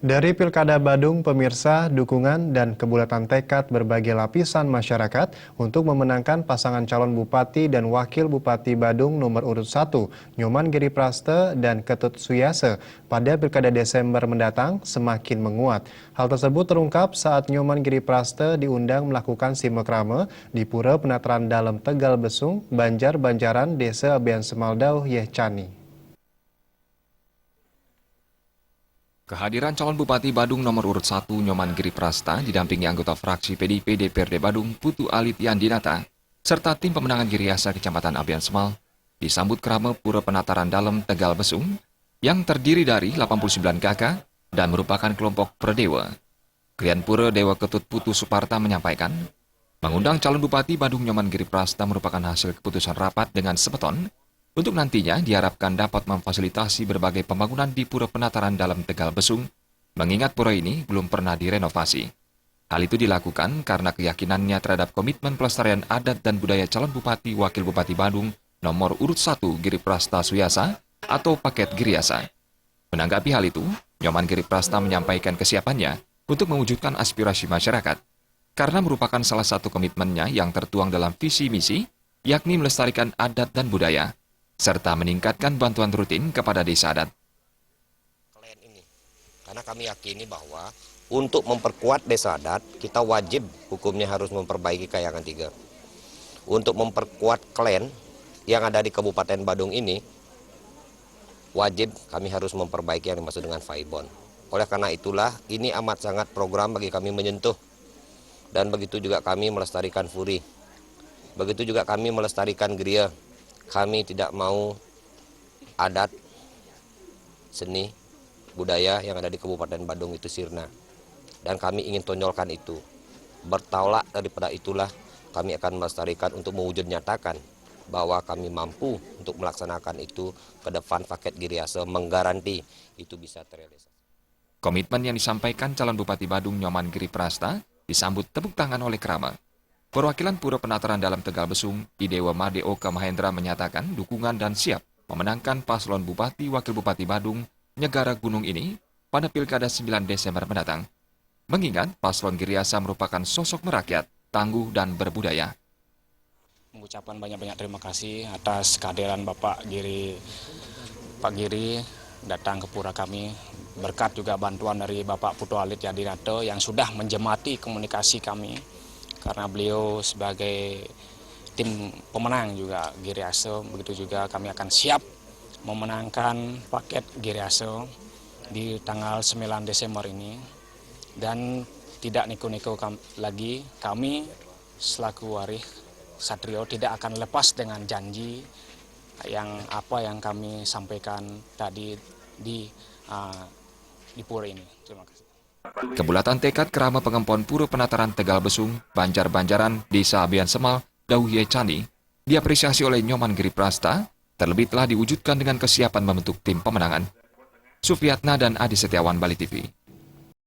Dari Pilkada Badung, pemirsa, dukungan dan kebulatan tekad berbagai lapisan masyarakat untuk memenangkan pasangan calon Bupati dan Wakil Bupati Badung nomor urut 1, Nyoman Giri Praste dan Ketut Suyase, pada Pilkada Desember mendatang semakin menguat. Hal tersebut terungkap saat Nyoman Giri Praste diundang melakukan simekrame di Pura Penataran Dalam Tegal Besung, Banjar-Banjaran, Desa Abean Semaldau, Yehcani. Kehadiran calon Bupati Badung nomor urut 1 Nyoman Giri Prasta didampingi anggota fraksi PDIP DPRD Badung Putu Alit Yandinata serta tim pemenangan Giriasa Kecamatan Abean Semal disambut kerama Pura Penataran Dalam Tegal Besung yang terdiri dari 89 kakak dan merupakan kelompok Perdewa. Klian Pura Dewa Ketut Putu Suparta menyampaikan, mengundang calon Bupati Badung Nyoman Giri Prasta merupakan hasil keputusan rapat dengan sepeton untuk nantinya diharapkan dapat memfasilitasi berbagai pembangunan di Pura Penataran Dalam Tegal Besung, mengingat pura ini belum pernah direnovasi. Hal itu dilakukan karena keyakinannya terhadap komitmen pelestarian adat dan budaya calon Bupati Wakil Bupati Badung nomor urut 1 Giri Prasta Suyasa atau paket Giriasa. Menanggapi hal itu, Nyoman Giri Prasta menyampaikan kesiapannya untuk mewujudkan aspirasi masyarakat, karena merupakan salah satu komitmennya yang tertuang dalam visi misi, yakni melestarikan adat dan budaya, serta meningkatkan bantuan rutin kepada desa adat. Karena kami yakini bahwa untuk memperkuat desa adat, kita wajib hukumnya harus memperbaiki Kayangan 3. Untuk memperkuat klan yang ada di Kabupaten Badung ini, wajib kami harus memperbaiki yang dimaksud dengan Faibon. Oleh karena itulah, ini amat sangat program bagi kami menyentuh. Dan begitu juga kami melestarikan Furi. Begitu juga kami melestarikan Geria. Kami tidak mau adat, seni, budaya yang ada di Kabupaten Badung itu sirna. Dan kami ingin tonjolkan itu. Bertolak daripada itulah kami akan melestarikan untuk mewujud nyatakan bahwa kami mampu untuk melaksanakan itu ke depan. Paket Giriasa menggaranti itu bisa terrealisasi. Komitmen yang disampaikan calon Bupati Badung Nyoman Giri Prasta disambut tepuk tangan oleh Krama. Perwakilan Pura Penataran Dalam Tegal Besung, Idewa Made Oka Mahendra menyatakan dukungan dan siap memenangkan paslon Bupati Wakil Bupati Badung Nyegara Gunung ini pada Pilkada 9 Desember mendatang. Mengingat paslon Giriasa merupakan sosok merakyat, tangguh dan berbudaya. Mengucapkan banyak-banyak terima kasih atas kehadiran Pak Giri datang ke pura kami, berkat juga bantuan dari Bapak Putu Alit Yandinata yang sudah menjemati komunikasi kami. Karena beliau sebagai tim pemenang juga Giriasa, begitu juga kami akan siap memenangkan paket Giriasa di tanggal 9 Desember ini. Dan tidak niko-niko lagi, kami selaku Warih Satrio tidak akan lepas dengan janji yang kami sampaikan tadi di pura ini. Terima kasih. Kebulatan tekad kerama pengempon Pura Penataran Tegal Besung, Banjar-Banjaran, Desa Abean Semal, Dauh Yehcani, diapresiasi oleh Nyoman Giri Prasta, terlebih telah diwujudkan dengan kesiapan membentuk tim pemenangan. Sufiyatna dan Adi Setiawan, Bali TV.